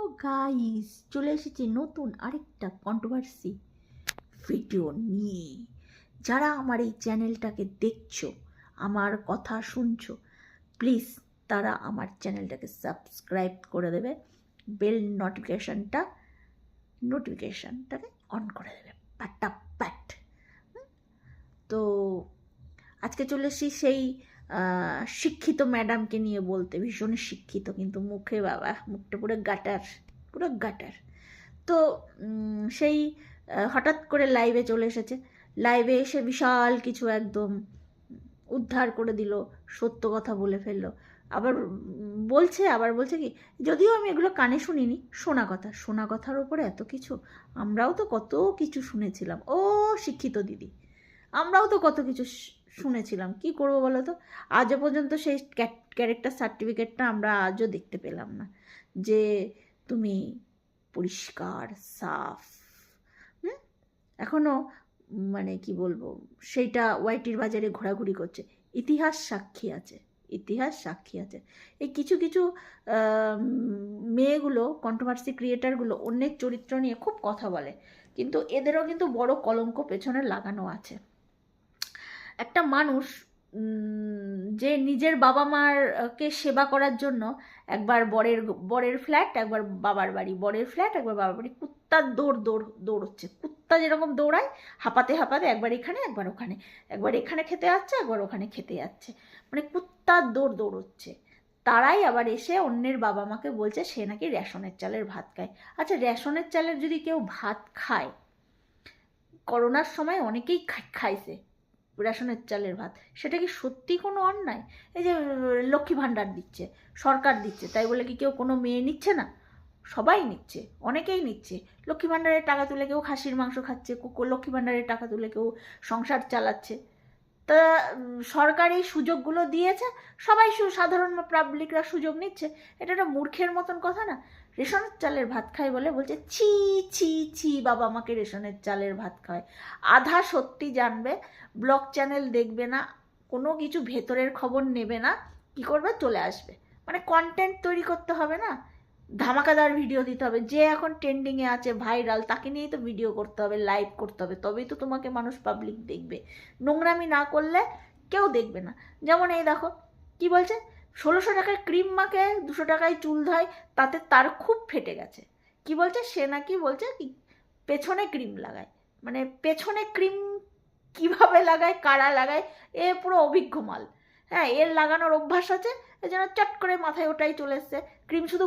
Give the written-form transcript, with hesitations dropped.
Hello guys, চলে এসেছি নতুন আরেকটা কন্ট্রোভার্সি ভিডিও নিয়ে। যারা আমার এই চ্যানেলটাকে দেখছো, আমার কথা শুনছো, প্লিজ তারা আমার চ্যানেলটাকে সাবস্ক্রাইব করে দেবে, বেল নোটিফিকেশনটাকে অন করে দেবে প্যাট। তো আজকে চলে এসেছি সেই শিক্ষিত ম্যাডামকে নিয়ে বলতে। ভীষণ শিক্ষিত, কিন্তু মুখে বাবা, মুখটা পুরো গাটার। তো সেই হঠাৎ করে লাইভে চলে এসেছে। লাইভে এসে বিশাল কিছু একদম উদ্ধার করে দিল, সত্য কথা বলে ফেললো। আবার বলছে কি, যদিও আমি এগুলো কানে শুনিনি, শোনা কথার ওপরে এত কিছু। আমরাও তো কত কিছু শুনেছিলাম, ও শিক্ষিত দিদি, আমরাও তো কত কিছু শুনেছিলাম। কি করবো বলো তো, আজও পর্যন্ত সেই ক্যারেক্টার সার্টিফিকেটটা আমরা আজও দেখতে পেলাম না, যে তুমি পরিষ্কার সাফ। এখনও মানে কি বলবো, সেইটা ওয়াইটির বাজারে ঘোরাঘুরি করছে। ইতিহাস সাক্ষী আছে। এই কিছু কিছু মেয়েগুলো, কন্ট্রোভার্সি ক্রিয়েটারগুলো অন্যের চরিত্র নিয়ে খুব কথা বলে, কিন্তু এদেরও কিন্তু বড় কলঙ্ক পেছনে লাগানো আছে। একটা মানুষ যে নিজের বাবা মারকে সেবা করার জন্য একবার বরের ফ্ল্যাট, একবার বাবার বাড়ি, বরের ফ্ল্যাট একবার বাবার বাড়ি, কুত্তার দৌড়চ্ছে। কুত্তা যেরকম দৌড়ায় হাঁপাতে একবার এখানে একবার ওখানে, একবার এখানে খেতে যাচ্ছে একবার ওখানে খেতে যাচ্ছে, মানে কুত্তার দৌড়চ্ছে। তারাই আবার এসে অন্যের বাবা মাকে বলছে সে নাকি রেশনের চালের ভাত খায়। আচ্ছা, রেশনের চালের যদি কেউ ভাত খায়, করোনার সময় অনেকেই খাইছে রেশনের চালের ভাত, সেটা কি সত্যি কোনো অন্যায়? এই যে লক্ষ্মী ভাণ্ডার দিচ্ছে, সরকার দিচ্ছে, তাই বলে কি কেউ কোনো মেয়ে নিচ্ছে না? সবাই নিচ্ছে, অনেকেই নিচ্ছে। লক্ষ্মী ভাণ্ডারের টাকা তুলে কেউ খাসির মাংস খাচ্ছে, লক্ষ্মী ভাণ্ডারের টাকা তুলে কেউ সংসার চালাচ্ছে। তা সরকার এই সুযোগগুলো দিয়েছে, সবাই সাধারণ পাবলিকরা সুযোগ নিচ্ছে। এটা একটা মূর্খের মতন কথা না? রেশনের চালের ভাত খায় বলে বলছে ছি ছি ছি, বাবা আমাকে রেশনের চালের ভাত খায়। আধা সত্যি জানবে, ব্লগ চ্যানেল দেখবে না, কোনো কিছু ভেতরের খবর নেবে না, কি করবে, চলে আসবে। মানে কন্টেন্ট তৈরি করতে হবে না, ধামাকাদার ভিডিও দিতে হবে। যে এখন ট্রেন্ডিংয়ে আছে, ভাইরাল, তাকে নিয়েই তো ভিডিও করতে হবে, লাইভ করতে হবে, তবেই তো তোমাকে মানুষ পাবলিক দেখবে। নোংরামি না করলে কেউ দেখবে না। যেমন এই দেখো কি বলছে, 1600 টাকায় ক্রিম মাখে 200 টাকায় চুল ধয়, তাতে তার খুব ফেটে গেছে। কি বলছে সে, নাকি বলছে কি পেছনে ক্রিম লাগায়, মানে পেছনে ক্রিম কিভাবে লাগায়, কারা লাগায়, এ পুরো অভিজ্ঞ মাল। হ্যাঁ, এর লাগানোর অভ্যাস আছে, এই জন্য চট করে মাথায় ওটাই চলে এসছে। ক্রিম শুধু